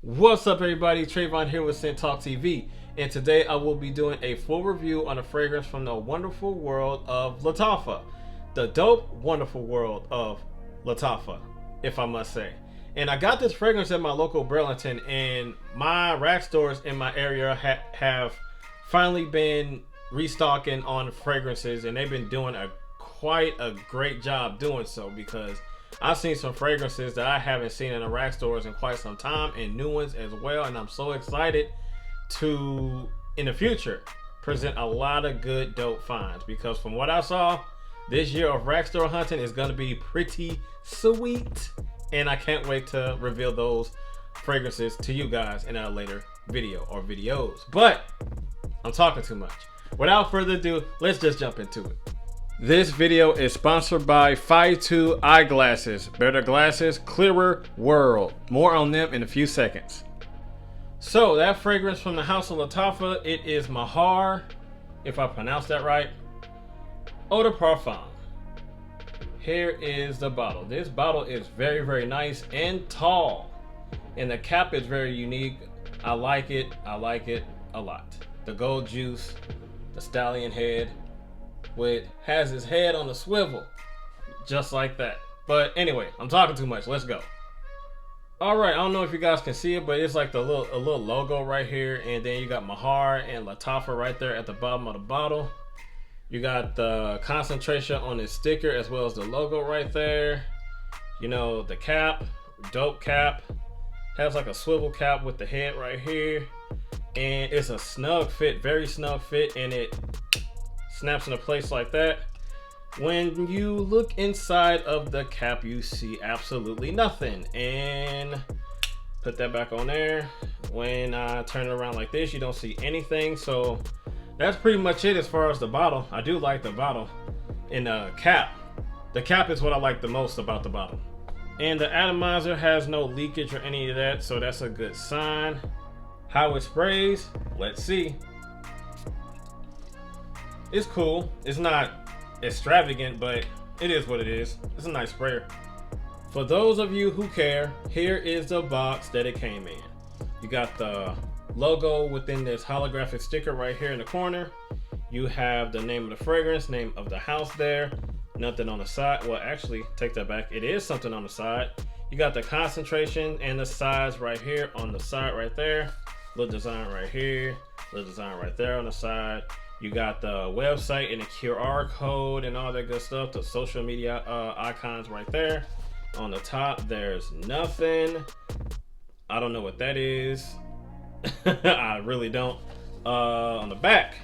What's up, everybody? Trayvon here with Scent Talk TV, and today I will be doing a full review on a fragrance from the wonderful world of Lattafa. The dope, wonderful world of Lattafa, if I must say. And I got this fragrance at my local Burlington, and my rack stores in my area have finally been restocking on fragrances, and they've been doing quite a great job doing so, because I've seen some fragrances that I haven't seen in the rack stores in quite some time, and new ones as well, and I'm so excited to, in the future, present a lot of good dope finds, because from what I saw, this year of rack store hunting is going to be pretty sweet, and I can't wait to reveal those fragrances to you guys in a later video or videos. But I'm talking too much. Without further ado, let's just jump into it. This video is sponsored by 2 eyeglasses. Better glasses, clearer world. More on them in a few seconds. So that fragrance from the house of Lattafa, it is Maahir, if I pronounced that right. Eau de Parfum. Here is the bottle. This bottle is very, very nice and tall, and the cap is very unique. I like it a lot. The gold juice, the stallion head, has his head on a swivel, just like that. But anyway, I'm talking too much. Let's go. All right, I don't know if you guys can see it, but it's like a little logo right here, and then you got Maahir and Lattafa right there at the bottom of the bottle. You got the concentration on this sticker as well as the logo right there. You know, the cap, dope cap, has like a swivel cap with the head right here, and it's a snug fit, very snug fit, and it snaps into place like that. When you look inside of the cap, you see absolutely nothing, and put that back on there. When I turn it around like this, you don't see anything. So that's pretty much it as far as the bottle. I do like the bottle and the cap. The cap is what I like the most about the bottle, and the atomizer has no leakage or any of that, so that's a good sign. How it sprays, let's see. It's cool. It's not extravagant, but it is what it is. It's a nice sprayer. For those of you who care, here is the box that it came in. You got the logo within this holographic sticker right here in the corner. You have the name of the fragrance, name of the house there. Nothing on the side. Well, actually, take that back. It is something on the side. You got the concentration and the size right here on the side right there. Little design right here. Little design right there on the side. You got the website and the QR code and all that good stuff. The social media icons right there. On the top, there's nothing. I don't know what that is. I really don't. On the back,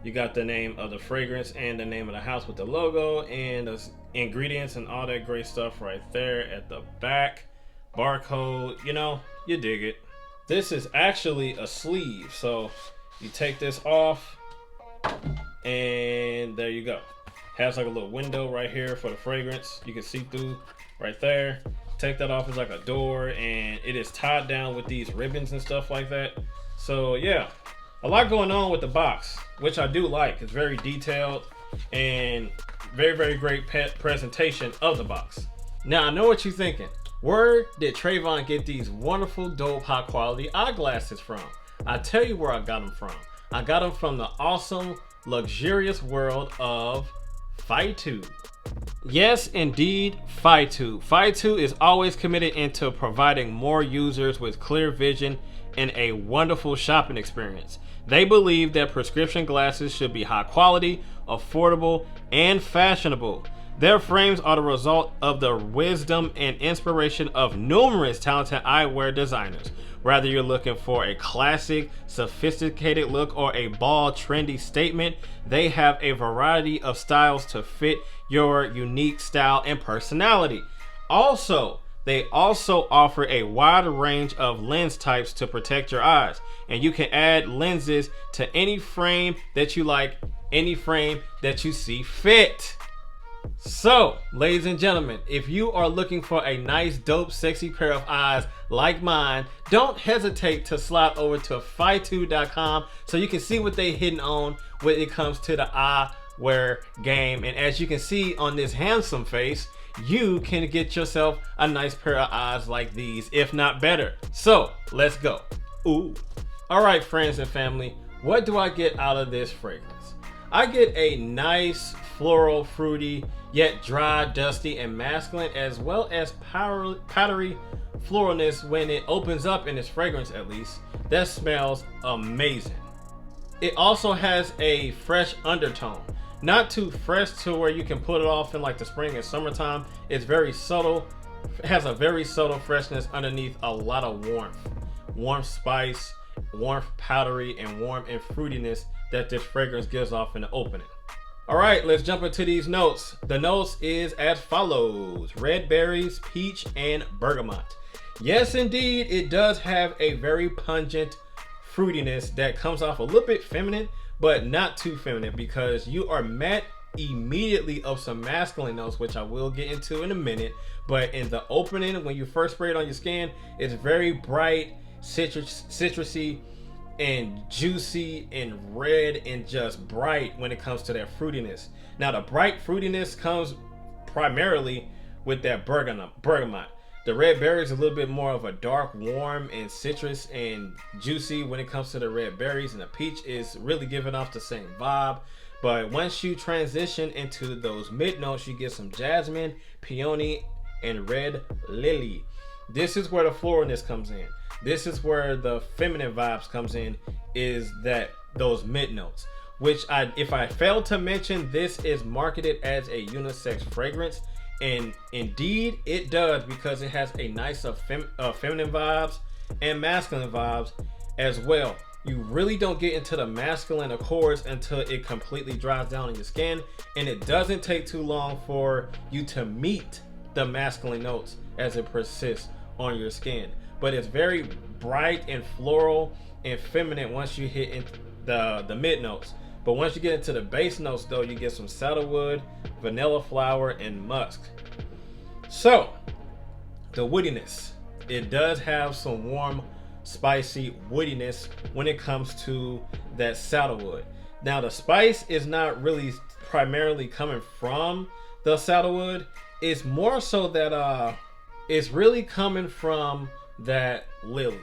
you got the name of the fragrance and the name of the house with the logo and the ingredients and all that great stuff right there at the back. Barcode, you know, you dig it. This is actually a sleeve, so you take this off, and there you go. Has like a little window right here for the fragrance. You can see through right there. Take that off, it's like a door, and it is tied down with these ribbons and stuff like that. So yeah, a lot going on with the box, which I do like. It's very detailed and very, very great presentation of the box. Now I know what you're thinking. Where did Trayvon get these wonderful, dope, high quality eyeglasses from? I tell you where I got them from. I got them from the awesome, luxurious world of 2. Yes, indeed, 2. 2 is always committed into providing more users with clear vision and a wonderful shopping experience. They believe that prescription glasses should be high quality, affordable, and fashionable. Their frames are the result of the wisdom and inspiration of numerous talented eyewear designers. Whether you're looking for a classic, sophisticated look or a bold, trendy statement, they have a variety of styles to fit your unique style and personality. They also offer a wide range of lens types to protect your eyes, and you can add lenses to any frame that you like, any frame that you see fit. So, ladies and gentlemen, if you are looking for a nice, dope, sexy pair of eyes like mine, don't hesitate to slide over to 2.com so you can see what they're hitting on when it comes to the eyewear game. And as you can see on this handsome face, you can get yourself a nice pair of eyes like these, if not better. So let's go. Ooh. All right, friends and family, what do I get out of this fragrance? I get a nice floral, fruity, yet dry, dusty, and masculine, as well as powdery floralness when it opens up in this fragrance, at least. That smells amazing. It also has a fresh undertone. Not too fresh to where you can put it off in like the spring and summertime. It's very subtle. It has a very subtle freshness underneath a lot of warmth. Warm spice, warmth, powdery, and warm and fruitiness that this fragrance gives off in the opening. All right, let's jump into these notes. The notes is as follows: red berries, peach, and bergamot. Yes, indeed, it does have a very pungent fruitiness that comes off a little bit feminine, but not too feminine, because you are met immediately of some masculine notes, which I will get into in a minute. But in the opening, when you first spray it on your skin, it's very bright, citrusy, and juicy, and red, and just bright when it comes to that fruitiness. Now, the bright fruitiness comes primarily with that bergamot. The red berry is a little bit more of a dark, warm, and citrus and juicy when it comes to the red berries, and the peach is really giving off the same vibe. But once you transition into those mid notes, you get some jasmine, peony, and red lily. This is where the floralness comes in. This is where the feminine vibes comes in, is that those mid notes, which if I failed to mention, this is marketed as a unisex fragrance. And indeed it does, because it has a nice feminine vibes and masculine vibes as well. You really don't get into the masculine accords until it completely dries down on your skin, and it doesn't take too long for you to meet the masculine notes as it persists on your skin. But it's very bright and floral and feminine once you hit into the mid notes. But once you get into the base notes, though, you get some sandalwood, vanilla flower, and musk. So, the woodiness. It does have some warm, spicy woodiness when it comes to that sandalwood. Now, the spice is not really primarily coming from the sandalwood. It's more so that it's really coming from that lily.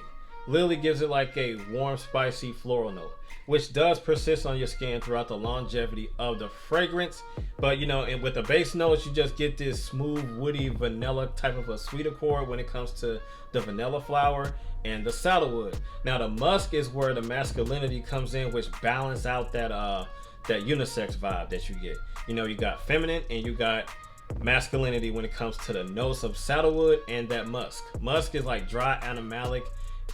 Lily gives it like a warm, spicy floral note, which does persist on your skin throughout the longevity of the fragrance. But you know, and with the base notes, you just get this smooth, woody, vanilla type of a sweet accord when it comes to the vanilla flower and the sandalwood. Now, the musk is where the masculinity comes in, which balance out that that unisex vibe that you get. You know, you got feminine and you got masculinity when it comes to the notes of sandalwood and that musk. Musk is like dry, animalic,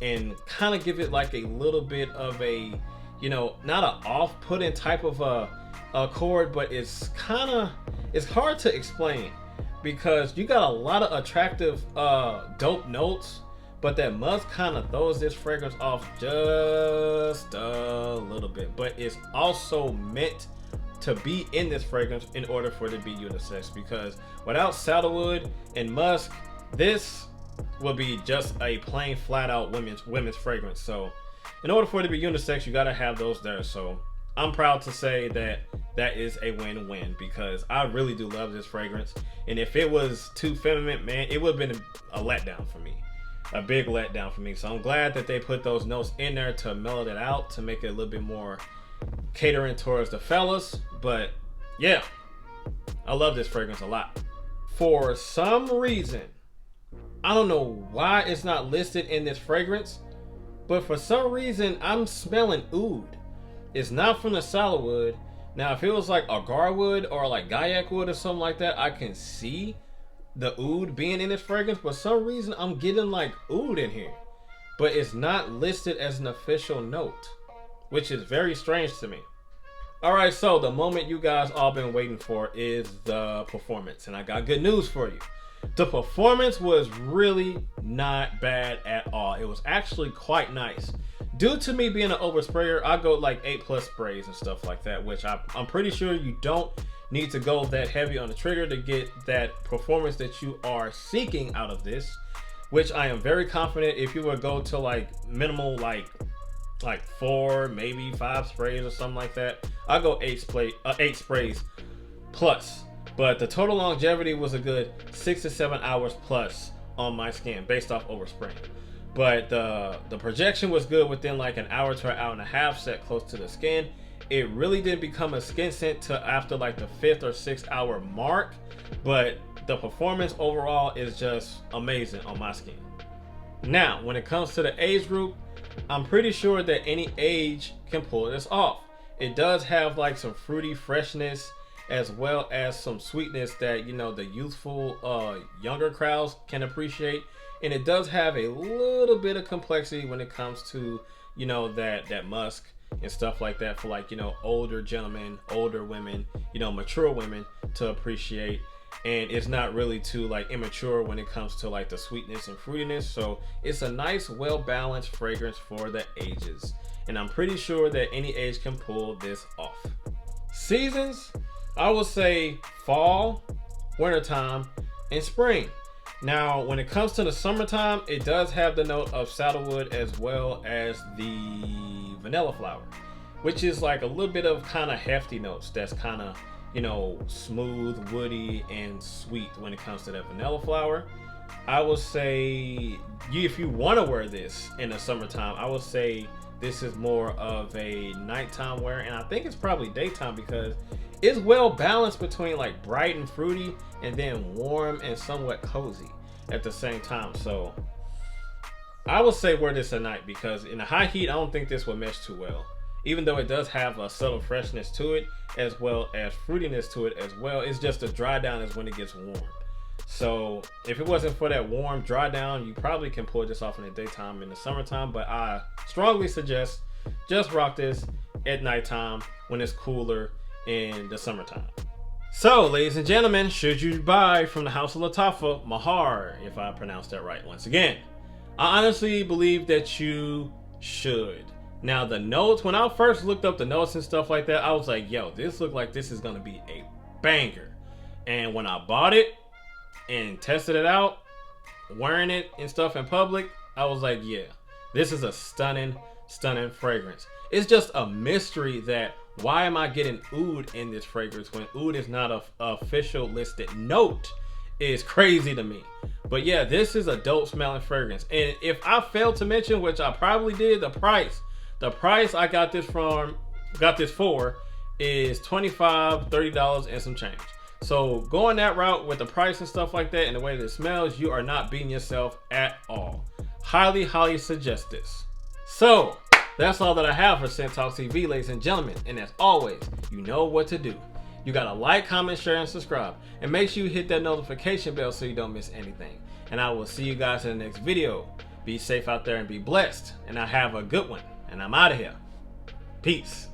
and kind of give it like a little bit of a, you know, not an off-putting type of a chord, but it's hard to explain, because you got a lot of attractive dope notes, but that musk kind of throws this fragrance off just a little bit. But it's also meant to be in this fragrance in order for it to be unisex, because without sandalwood and musk, this will be just a plain flat out women's fragrance. So in order for it to be unisex, you got to have those there. So I'm proud to say that that is a win-win, because I really do love this fragrance. And if it was too feminine, man, it would have been a letdown for me, a big letdown for me. So I'm glad that they put those notes in there to mellow that out, to make it a little bit more catering towards the fellas. But yeah, I love this fragrance a lot. For some reason, I don't know why it's not listed in this fragrance, but for some reason I'm smelling oud. It's not from the sandalwood. Now, if it was like agar wood or like gaiac wood or something like that, I can see the oud being in this fragrance. But for some reason I'm getting like oud in here, but it's not listed as an official note, which is very strange to me. All right, so the moment you guys all been waiting for is the performance, and I got good news for you. The performance was really not bad at all. It was actually quite nice. Due to me being an oversprayer, I go like 8+ sprays and stuff like that, which I'm pretty sure you don't need to go that heavy on the trigger to get that performance that you are seeking out of this, which I am very confident if you would go to like minimal, like 4, maybe 5 sprays or something like that, I go 8 sprays plus. But the total longevity was a good 6 to 7 hours plus on my skin based off overspraying. But the projection was good within like an hour to an hour and a half, set close to the skin. It really didn't become a skin scent till after like the 5th or 6th hour mark. But the performance overall is just amazing on my skin. Now, when it comes to the age group, I'm pretty sure that any age can pull this off. It does have like some fruity freshness as well as some sweetness that, you know, the youthful younger crowds can appreciate. And it does have a little bit of complexity when it comes to, you know, that musk and stuff like that for like, you know, older gentlemen, older women, you know, mature women to appreciate. And it's not really too like immature when it comes to like the sweetness and fruitiness. So it's a nice, well-balanced fragrance for the ages. And I'm pretty sure that any age can pull this off. Seasons, I would say fall, wintertime, and spring. Now, when it comes to the summertime, it does have the note of sandalwood as well as the vanilla flower, which is like a little bit of kind of hefty notes that's kind of, you know, smooth, woody, and sweet when it comes to that vanilla flower. I would say if you want to wear this in the summertime, I would say this is more of a nighttime wear, and I think it's probably daytime because it's well balanced between like bright and fruity and then warm and somewhat cozy at the same time. So I would say wear this at night because in the high heat, I don't think this would mesh too well. Even though it does have a subtle freshness to it as well as fruitiness to it as well, it's just the dry down is when it gets warm. So if it wasn't for that warm dry down, you probably can pull this off in the daytime in the summertime, but I strongly suggest just rock this at nighttime when it's cooler in the summertime. So ladies and gentlemen, should you buy from the house of Lattafa, Maahir, if I pronounced that right once again, I honestly believe that you should. Now the notes, when I first looked up the notes and stuff like that, I was like, yo, this look like this is gonna be a banger. And when I bought it and tested it out, wearing it and stuff in public, I was like, yeah, this is a stunning fragrance. It's just a mystery that why am I getting oud in this fragrance when oud is not a official listed note is crazy to me. But yeah, this is a dope smelling fragrance. And if I failed to mention, which I probably did, the price I got this for is $25-$30 and some change. So going that route with the price and stuff like that and the way that it smells, you are not beating yourself at all. Highly suggest this. So that's all that I have for Scent Talk TV, ladies and gentlemen. And as always, you know what to do. You gotta like, comment, share, and subscribe. And make sure you hit that notification bell so you don't miss anything. And I will see you guys in the next video. Be safe out there and be blessed. And I have a good one. And I'm out of here. Peace.